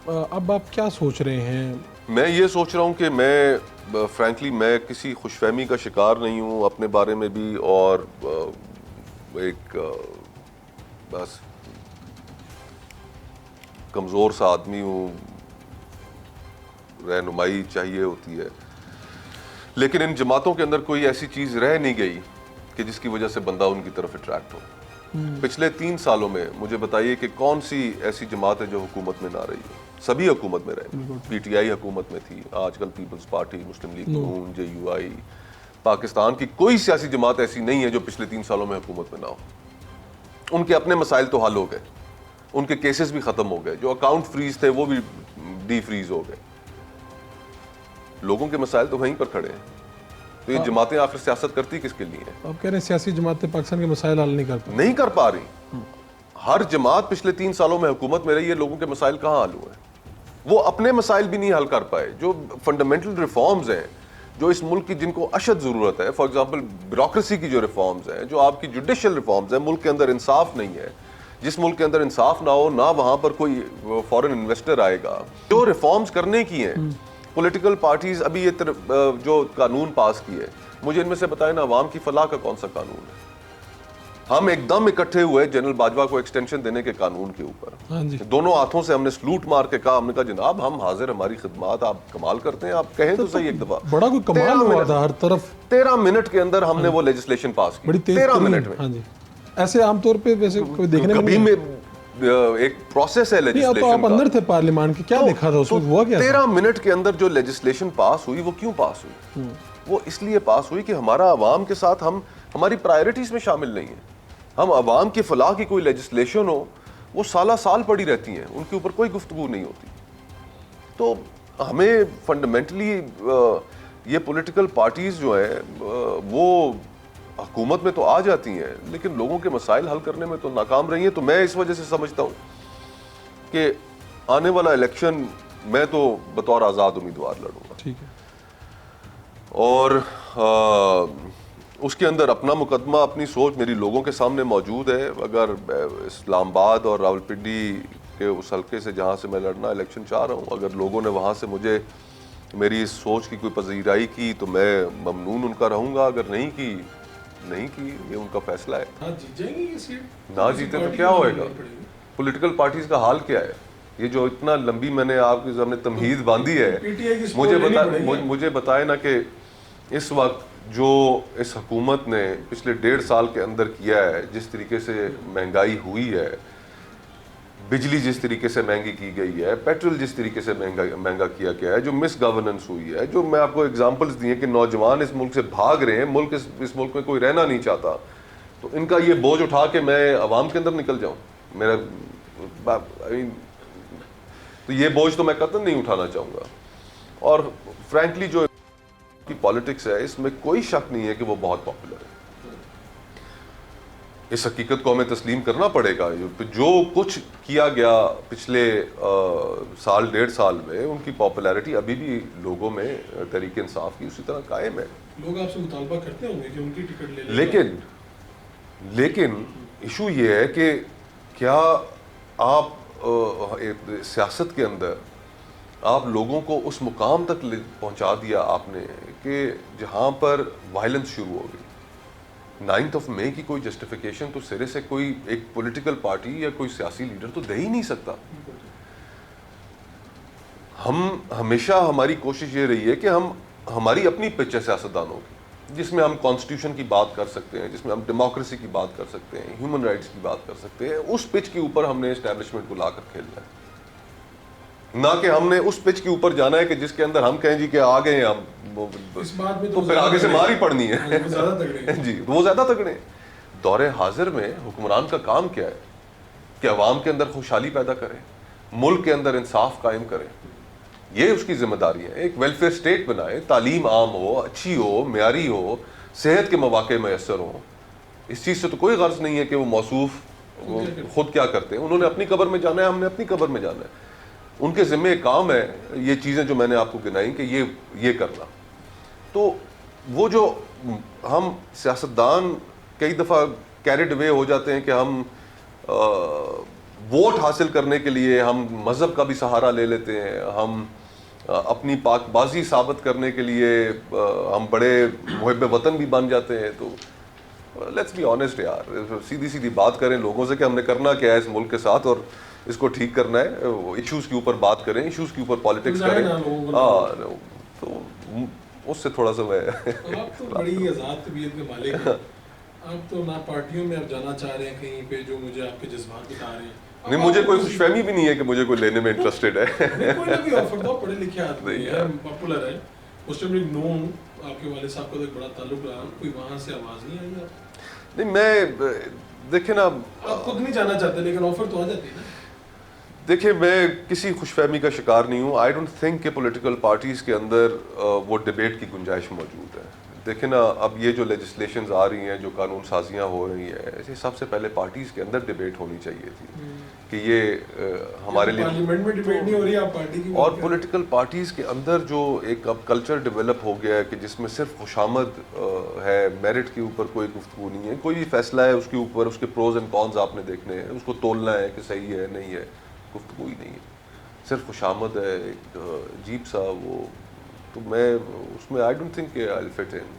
اب آپ کیا سوچ رہے ہیں؟ میں یہ سوچ رہا ہوں کہ میں فرینکلی میں کسی خوش فہمی کا شکار نہیں ہوں اپنے بارے میں بھی، اور ایک بس کمزور سا آدمی ہوں، رہنمائی چاہیے ہوتی ہے، لیکن ان جماعتوں کے اندر کوئی ایسی چیز رہ نہیں گئی کہ جس کی وجہ سے بندہ ان کی طرف اٹریکٹ ہو۔ پچھلے 3 سالوں میں مجھے بتائیے کہ کون سی ایسی جماعت ہے جو حکومت میں نہ رہی ہے؟ سبھی حکومت میں رہے، پی ٹی آئی حکومت میں تھی، آج کل پیپلز پارٹی، مسلم لیگ نون، جے یو آئی، پاکستان کی کوئی سیاسی جماعت ایسی نہیں ہے جو پچھلے 3 سالوں میں حکومت میں نہ ہو۔ ان کے اپنے مسائل تو حل ہو گئے، ان کے کیسز بھی ختم ہو گئے، جو اکاؤنٹ فریز تھے وہ بھی ڈی فریز ہو گئے، لوگوں کے مسائل تو وہیں پر کھڑے ہیں۔ تو یہ جماعتیں آخر سیاست کرتی کس کے لیے ہیں؟ آپ کہہ رہے ہیں سیاسی جماعتیں پاکستان کے مسائل حل نہیں کر پا رہی۔ ہر جماعت پچھلے 3 سالوں میں حکومت میں رہی ہے، لوگوں کے مسائل کہاں حل ہوئے؟ وہ اپنے مسائل بھی نہیں حل کر پائے۔ جو فنڈامنٹل ریفارمز ہیں جو اس ملک کی، جن کو اشد ضرورت ہے، فار ایگزامپل بیوروکریسی کی جو ریفارمز ہیں، جو آپ کی جوڈیشل ریفارمز ہیں، ملک کے اندر انصاف نہیں ہے۔ جس ملک کے اندر انصاف نہ ہو، نہ وہاں پر کوئی فورن انویسٹر آئے گا۔ جو ریفارمز کرنے کی ہیں، پولیٹیکل پارٹیز ابھی یہ جو قانون پاس کیے، مجھے ان میں سے بتائیں نا، عوام کی فلاح کا کون سا قانون ہے؟ ہم ایک دم اکٹھے ہوئے جنرل باجوہ کو ایکسٹینشن دینے کے قانون کے اوپر، دونوں ہاتھوں سے ہم نے سلوٹ مار کے کہا، ہم نے کہا جناب ہم حاضر، ہماری خدمات، آپ کمال کرتے ہیں، آپ کہیں تو صحیح ایک دفعہ۔ بڑا کوئی کمال ہوا تھا ہر طرف، 13 منٹ کے اندر ہم نے وہ لیجسلیشن پاس کی، بڑی تیز 13 منٹ میں۔ ہاں جی، ایسے عام طور پہ ویسے کوئی دیکھنے کبھی میں ایک پروسیس ہے لیجسلیشن کا۔ آپ اندر تھے پارلیمان کے، کیا دیکھا تھا اس وقت، ہوا کیا؟ 13 منٹ کے اندر جو لیجسلیشن پاس ہوئی، وہ کیوں پاس ہوئی؟ وہ اس لیے پاس ہوئی کہ ہمارا عوام کے ساتھ ہماری پرائرٹیز میں شامل نہیں ہے۔ ہم عوام کی فلاح کی کوئی لیجسلیشن ہو، وہ سالہ سال پڑی رہتی ہیں، ان کے اوپر کوئی گفتگو نہیں ہوتی۔ تو ہمیں فنڈامنٹلی یہ پولیٹیکل پارٹیز جو ہیں وہ حکومت میں تو آ جاتی ہیں، لیکن لوگوں کے مسائل حل کرنے میں تو ناکام رہی ہیں۔ تو میں اس وجہ سے سمجھتا ہوں کہ آنے والا الیکشن میں تو بطور آزاد امیدوار لڑوں گا، ٹھیک ہے، اور اس کے اندر اپنا مقدمہ، اپنی سوچ میری لوگوں کے سامنے موجود ہے۔ اگر اسلام آباد اور راولپنڈی کے اس حلقے سے جہاں سے میں لڑنا الیکشن چاہ رہا ہوں، اگر لوگوں نے وہاں سے مجھے میری اس سوچ کی کوئی پذیرائی کی تو میں ممنون ان کا رہوں گا، اگر نہیں کی یہ ان کا فیصلہ ہے۔ نہ جیتے تو کیا ہوئے گا؟ پولیٹیکل پارٹیز کا حال کیا ہے؟ یہ جو اتنا لمبی میں نے آپ کے سامنے تمہید باندھی ہے، مجھے بتائے نا کہ اس وقت جو اس حکومت نے پچھلے 1.5 سال کے اندر کیا ہے، جس طریقے سے مہنگائی ہوئی ہے، بجلی جس طریقے سے مہنگی کی گئی ہے، پیٹرول جس طریقے سے مہنگا کیا گیا ہے، جو مس گورننس ہوئی ہے، جو میں آپ کو اگزامپلز دیے کہ نوجوان اس ملک سے بھاگ رہے ہیں، اس ملک میں کوئی رہنا نہیں چاہتا، تو ان کا یہ بوجھ اٹھا کے میں عوام کے اندر نکل جاؤں؟ تو یہ بوجھ تو میں قطعاً نہیں اٹھانا چاہوں گا۔ اور فرینکلی جو کی پالیٹکس ہے، اس میں کوئی شک نہیں ہے کہ وہ بہت پاپولر ہے۔ اس حقیقت کو ہمیں تسلیم کرنا پڑے گا۔ جو کچھ کیا گیا پچھلے 1.5 سال میں، ان کی پاپولیرٹی ابھی بھی لوگوں میں تحریک انصاف کی اسی طرح قائم ہے۔ لوگ آپ سے مطالبہ کرتے ہوں گے کہ ان کی ٹکٹ لے لیں، لیکن ایشو یہ ہے کہ کیا آپ سیاست کے اندر آپ لوگوں کو اس مقام تک پہنچا دیا آپ نے کہ جہاں پر وائلنس شروع ہو گئی۔ 9 مئی کی کوئی جسٹیفیکیشن تو سرے سے کوئی ایک پولیٹیکل پارٹی یا کوئی سیاسی لیڈر تو دے ہی نہیں سکتا۔ ہم ہمیشہ، ہماری کوشش یہ رہی ہے کہ ہماری اپنی پچ ہے سیاستدانوں کی، جس میں ہم کانسٹیٹیوشن کی بات کر سکتے ہیں، جس میں ہم ڈیموکریسی کی بات کر سکتے ہیں، ہیومن رائٹس کی بات کر سکتے ہیں۔ اس پچ کے اوپر ہم نے اسٹیبلشمنٹ کو لا کر کھیلنا ہے، نہ کہ ہم نے اس پچ کے اوپر جانا ہے کہ جس کے اندر ہم کہیں جی کہ آ گئے ہیں ہم، تو پھر آگے سے مار ہی پڑنی ہے۔ جی، وہ زیادہ تگڑے ہیں۔ دور حاضر میں حکمران کا کام کیا ہے کہ عوام کے اندر خوشحالی پیدا کرے، ملک کے اندر انصاف قائم کرے، یہ اس کی ذمہ داری ہے۔ ایک ویلفیئر اسٹیٹ بنائے، تعلیم عام ہو، اچھی ہو، معیاری ہو، صحت کے مواقع میسر ہوں۔ اس چیز سے تو کوئی غرض نہیں ہے کہ وہ موصوف خود کیا کرتے ہیں، انہوں نے اپنی قبر میں جانا ہے، ہم نے اپنی قبر میں جانا ہے۔ ان کے ذمہ کام ہے یہ چیزیں جو میں نے آپ کو گنائی کہ یہ کرنا۔ تو وہ جو ہم سیاستدان کئی دفعہ کیریڈ اوے ہو جاتے ہیں کہ ہم ووٹ حاصل کرنے کے لیے ہم مذہب کا بھی سہارا لے لیتے ہیں, ہم اپنی پاک بازی ثابت کرنے کے لیے ہم بڑے محب وطن بھی بن جاتے ہیں. تو لیٹس بی آنیسٹ یار, سیدھی سیدھی بات کریں لوگوں سے کہ ہم نے کرنا کیا ہے اس ملک کے ساتھ اور اس کو ٹھیک کرنا ہے. ایشوز کے اوپر بات کریں, ایشوز کے اوپر پالیٹکس کریں. ہاں, تو اس سے تھوڑا سا میں آپ تو بڑی آزاد طبیعت کے مالک ہیں, آپ تو نہ پارٹیوں میں آپ جانا چاہ رہے ہیں کہیں پہ جو مجھے آپ کے جذبات بتا رہے ہیں. نہیں, مجھے کوئی خوش فہمی بھی نہیں ہے کہ مجھے کوئی لینے میں انٹرسٹڈ ہے. کوئی نہ کوئی آفر دو, پڑھے لکھے آدمی ہیں, پاپولر ہے, مسلم لیگ نون, آپ کے والد صاحب کا تو ایک بڑا تعلق رہا, کوئی وہاں سے آواز نہیں آئی آپ؟ نہیں, میں دیکھیں نا, آپ خود نہیں جانا چاہتے لیکن آفر تو آ جاتی ہے نا. دیکھیں میں کسی خوش فہمی کا شکار نہیں ہوں. آئی ڈونٹ تھنک کہ پولیٹیکل پارٹیز کے اندر وہ ڈبیٹ کی گنجائش موجود ہے. دیکھیں نا, اب یہ جو لیجسلیشنز آ رہی ہیں, جو قانون سازیاں ہو رہی ہیں, سب سے پہلے پارٹیز کے اندر ڈبیٹ ہونی چاہیے تھی کہ یہ ہمارے لیے پارلیمنٹ میں ڈبیٹ نہیں ہو رہی, آپ پارٹی کی. اور پولیٹیکل پارٹیز کے اندر جو ایک اب کلچر ڈیولپ ہو گیا ہے کہ جس میں صرف خوشامد ہے, میرٹ کے اوپر کوئی گفتگو نہیں ہے. کوئی بھی فیصلہ ہے اس کے اوپر اس کے پروز اینڈ کونز آپ نے دیکھنے ہیں, اس کو تولنا ہے کہ صحیح ہے نہیں ہے, گفتگو ہی نہیں ہے, صرف خوشامد ہے, ایک عجیب سا وہ. تو میں اس میں آئی ڈونٹ تھنک کہ آئی ول فٹ ان.